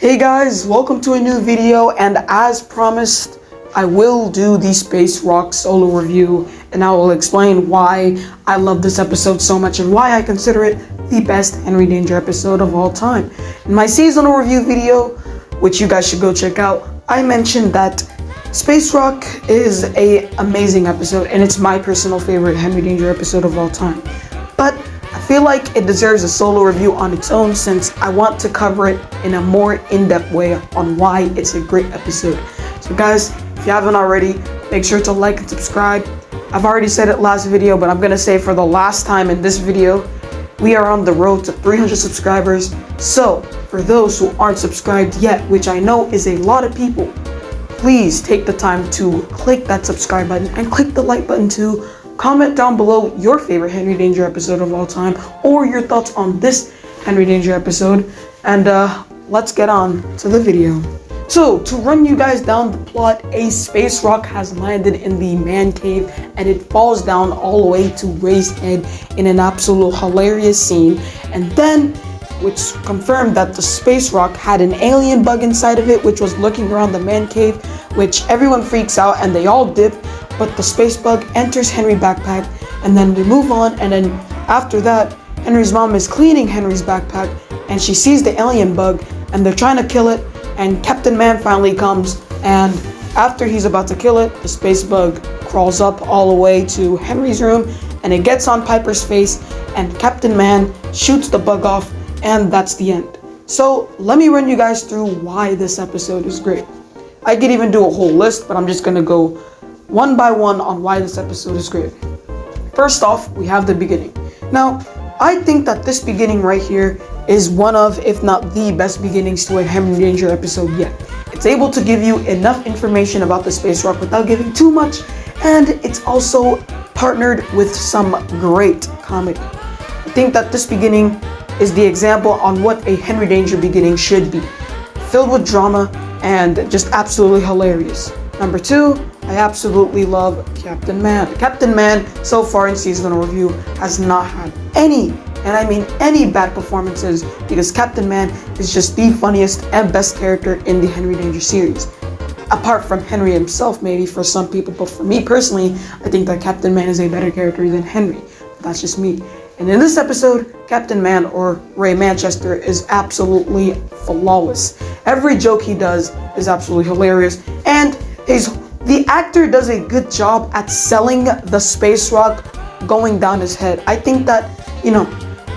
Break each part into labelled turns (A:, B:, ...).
A: Hey guys, welcome to a new video, and as promised, I will do the Space Rock solo review, and I will explain why I love this episode so much and why I consider it the best Henry Danger episode of all time. In my seasonal review video, which you guys should go check out, I mentioned that Space Rock is an amazing episode, and it's my personal favorite Henry Danger episode of all time. But I feel like it deserves a solo review on its own since I want to cover it in a more in-depth way on why it's a great episode. So guys, if you haven't already, make sure to like and subscribe. I've already said it last video, but I'm gonna say for the last time in this video, we are on the road to 300 subscribers. So for those who aren't subscribed yet, which I know is a lot of people, please take the time to click that subscribe button and click the like button too. Comment down below your favorite Henry Danger episode of all time or your thoughts on this Henry Danger episode, and let's get on to the video. So to run you guys down the plot, a space rock has landed in the man cave and it falls down all the way to Ray's head in an absolute hilarious scene, and then which confirmed that the space rock had an alien bug inside of it which was looking around the man cave, which everyone freaks out and they all dip. But the space bug enters Henry's backpack, and then we move on, and then after that, Henry's mom is cleaning Henry's backpack, and she sees the alien bug, and they're trying to kill it, and Captain Man finally comes, and after he's about to kill it, the space bug crawls up all the way to Henry's room, and it gets on Piper's face, and Captain Man shoots the bug off, and that's the end. So let me run you guys through why this episode is great. I could even do a whole list, but I'm just gonna go one by one on why this episode is great. First off, we have the beginning. Now, I think that this beginning right here is one of, if not the best beginnings to a Henry Danger episode yet. It's able to give you enough information about the space rock without giving too much, and it's also partnered with some great comedy. I think that this beginning is the example on what a Henry Danger beginning should be. Filled with drama and just absolutely hilarious. Number two, I absolutely love Captain Man. Captain Man, so far in seasonal review, has not had any, and I mean any, bad performances, because Captain Man is just the funniest and best character in the Henry Danger series. Apart from Henry himself, maybe for some people, but for me personally, I think that Captain Man is a better character than Henry. That's just me. And in this episode, Captain Man, or Ray Manchester, is absolutely flawless. Every joke he does is absolutely hilarious, and the actor does a good job at selling the space rock going down his head. I think that,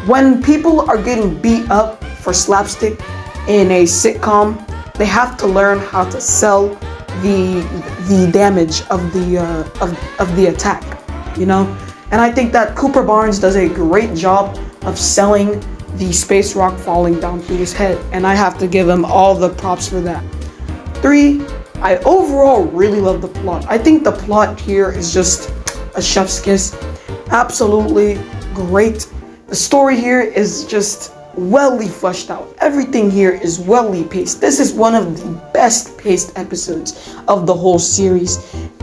A: when people are getting beat up for slapstick in a sitcom, they have to learn how to sell the damage of the attack, And I think that Cooper Barnes does a great job of selling the space rock falling down through his head, and I have to give him all the props for that. 3, I overall really love the plot. I think the plot here is just a chef's kiss. Absolutely great. The story here is just well fleshed out. Everything here is well paced. This is one of the best paced episodes of the whole series.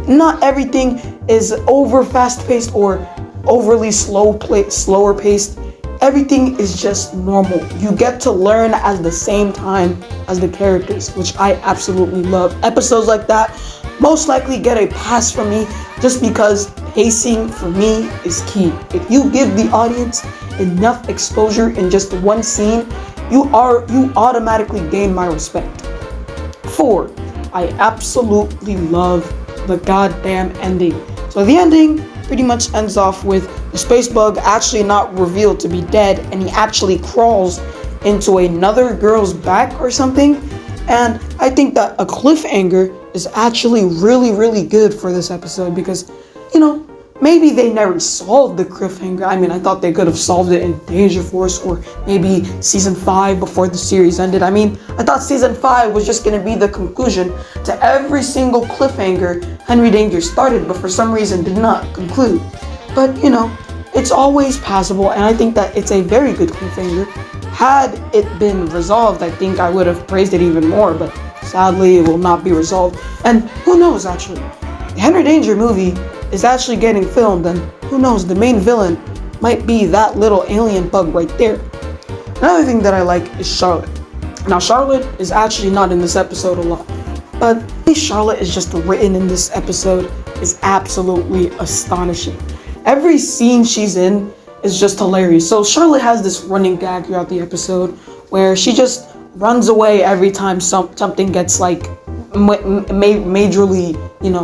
A: Not everything is over fast paced or overly slower paced. Everything is just normal. You get to learn at the same time as the characters, which I absolutely love. Episodes like that most likely get a pass from me just because pacing for me is key. If you give the audience enough exposure in just one scene, you automatically gain my respect. 4, I absolutely love the goddamn ending. So the ending pretty much ends off with the space bug actually not revealed to be dead, and he actually crawls into another girl's back or something. And I think that a cliffhanger is actually really good for this episode because, maybe they never solved the cliffhanger. I mean, I thought they could have solved it in Danger Force or maybe season 5 before the series ended. I mean, I thought season 5 was just going to be the conclusion to every single cliffhanger Henry Danger started, but for some reason did not conclude. But, it's always possible, and I think that it's a very good cliffhanger. Had it been resolved, I think I would have praised it even more, but sadly it will not be resolved. And who knows, actually, the Henry Danger movie is actually getting filmed, and who knows, the main villain might be that little alien bug right there. Another thing that I like is Charlotte. Now, Charlotte is actually not in this episode a lot, but the way Charlotte is just written in this episode is absolutely astonishing. Every scene she's in is just hilarious. So Charlotte has this running gag throughout the episode where she just runs away every time something gets like majorly,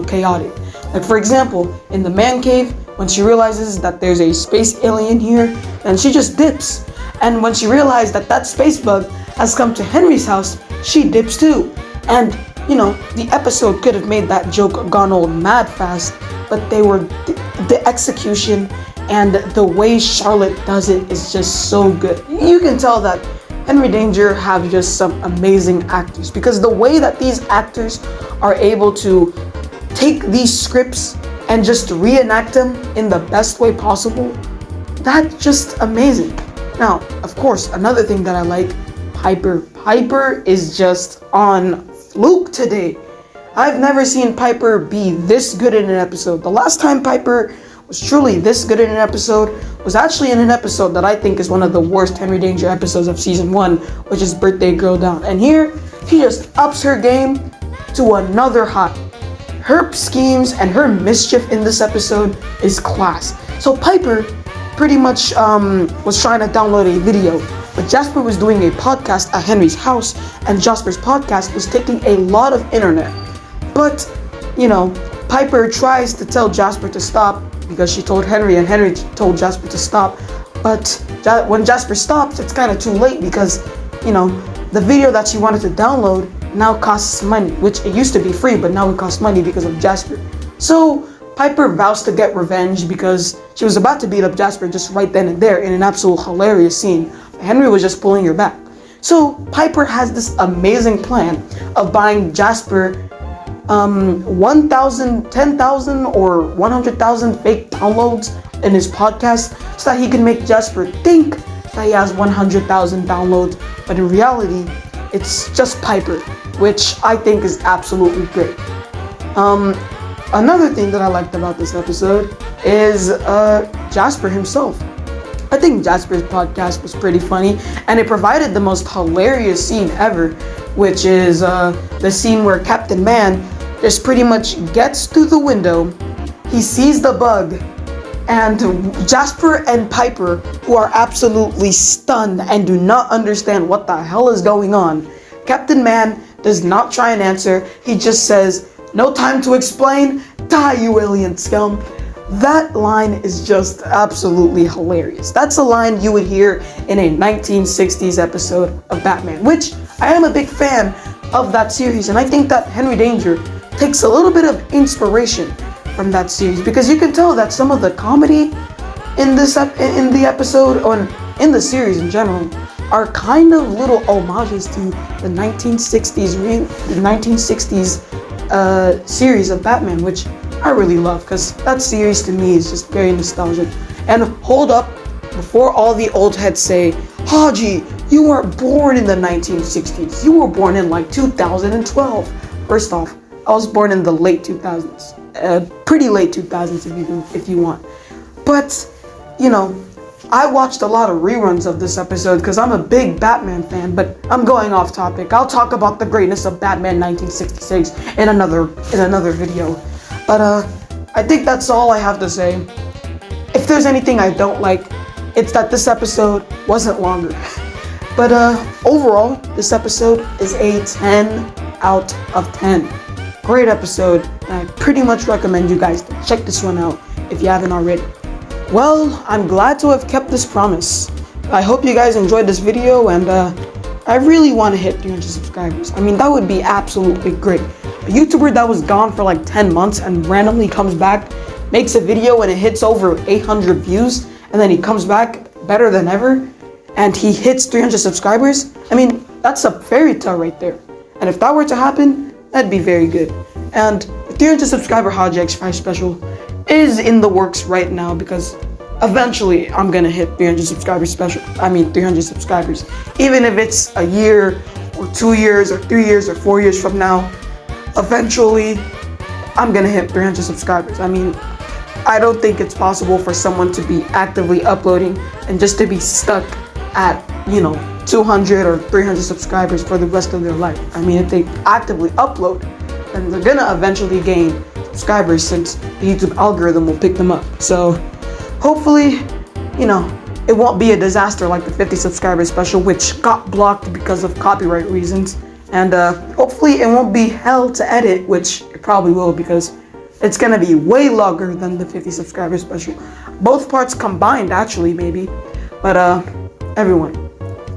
A: chaotic. Like, for example, in the man cave, when she realizes that there's a space alien here, then she just dips. And when she realized that that space bug has come to Henry's house, she dips too. And, the episode could have made that joke gone old mad fast, but the execution and the way Charlotte does it is just so good. You can tell that Henry Danger have just some amazing actors, because the way that these actors are able to take these scripts and just reenact them in the best way possible, that's just amazing. Now, of course, another thing that I like, Piper. Piper is just on fluke today. I've never seen Piper be this good in an episode. The last time Piper was truly this good in an episode was actually in an episode that I think is one of the worst Henry Danger episodes of season 1, which is Birthday Girl Down. And here, she just ups her game to another high. Her schemes and her mischief in this episode is class. So Piper pretty much was trying to download a video, but Jasper was doing a podcast at Henry's house, and Jasper's podcast was taking a lot of internet. But, Piper tries to tell Jasper to stop because she told Henry, and Henry told Jasper to stop. But when Jasper stops, it's kind of too late because, the video that she wanted to download now costs money, which it used to be free, but now it costs money because of Jasper. So Piper vows to get revenge because she was about to beat up Jasper just right then and there in an absolute hilarious scene. Henry was just pulling her back. So Piper has this amazing plan of buying Jasper 1,000, 10,000, or 100,000 fake downloads in his podcast so that he can make Jasper think that he has 100,000 downloads, but in reality, it's just Piper, which I think is absolutely great. Another thing that I liked about this episode is Jasper himself. I think Jasper's podcast was pretty funny, and it provided the most hilarious scene ever, which is the scene where Captain Man just pretty much gets through the window, he sees the bug, and Jasper and Piper, who are absolutely stunned and do not understand what the hell is going on, Captain Man does not try and answer, he just says, "No time to explain, die you alien scum." That line is just absolutely hilarious. That's a line you would hear in a 1960s episode of Batman, which I am a big fan of that series, and I think that Henry Danger takes a little bit of inspiration from that series, because you can tell that some of the comedy in the episode, or in the series in general, are kind of little homages to the 1960s series of Batman, which I really love, because that series to me is just very nostalgic. And hold up, before all the old heads say, "Haji, you weren't born in the 1960s, you were born in like 2012. First off, I was born in the late 2000s, pretty late 2000s if you want. But, I watched a lot of reruns of this episode because I'm a big Batman fan, but I'm going off topic. I'll talk about the greatness of Batman 1966 in another video. But I think that's all I have to say. If there's anything I don't like, it's that this episode wasn't longer. But overall, this episode is a 10 out of 10. Great episode, and I pretty much recommend you guys to check this one out if you haven't already. Well, I'm glad to have kept this promise. I hope you guys enjoyed this video, and I really want to hit 300 subscribers. I mean, that would be absolutely great. A YouTuber that was gone for like 10 months and randomly comes back, makes a video and it hits over 800 views, and then he comes back better than ever, and he hits 300 subscribers. I mean, that's a fairy tale right there. And if that were to happen, that'd be very good. And the 300 subscriber Haji X5 special is in the works right now, because eventually I'm gonna hit 300 subscribers special. 300 subscribers. Even if it's a year or 2 years or 3 years or 4 years from now, eventually I'm gonna hit 300 subscribers. I mean, I don't think it's possible for someone to be actively uploading and just to be stuck at, 200 or 300 subscribers for the rest of their life. I mean, if they actively upload, then they're gonna eventually gain subscribers since the YouTube algorithm will pick them up. So hopefully, it won't be a disaster like the 50 subscribers special, which got blocked because of copyright reasons. And hopefully it won't be hell to edit, which it probably will because it's gonna be way longer than the 50 subscribers special. Both parts combined, actually, maybe. But everyone,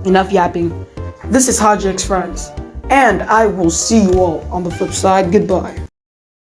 A: enough yapping. This is Homage Friends, and I will see you all on the flip side. Goodbye.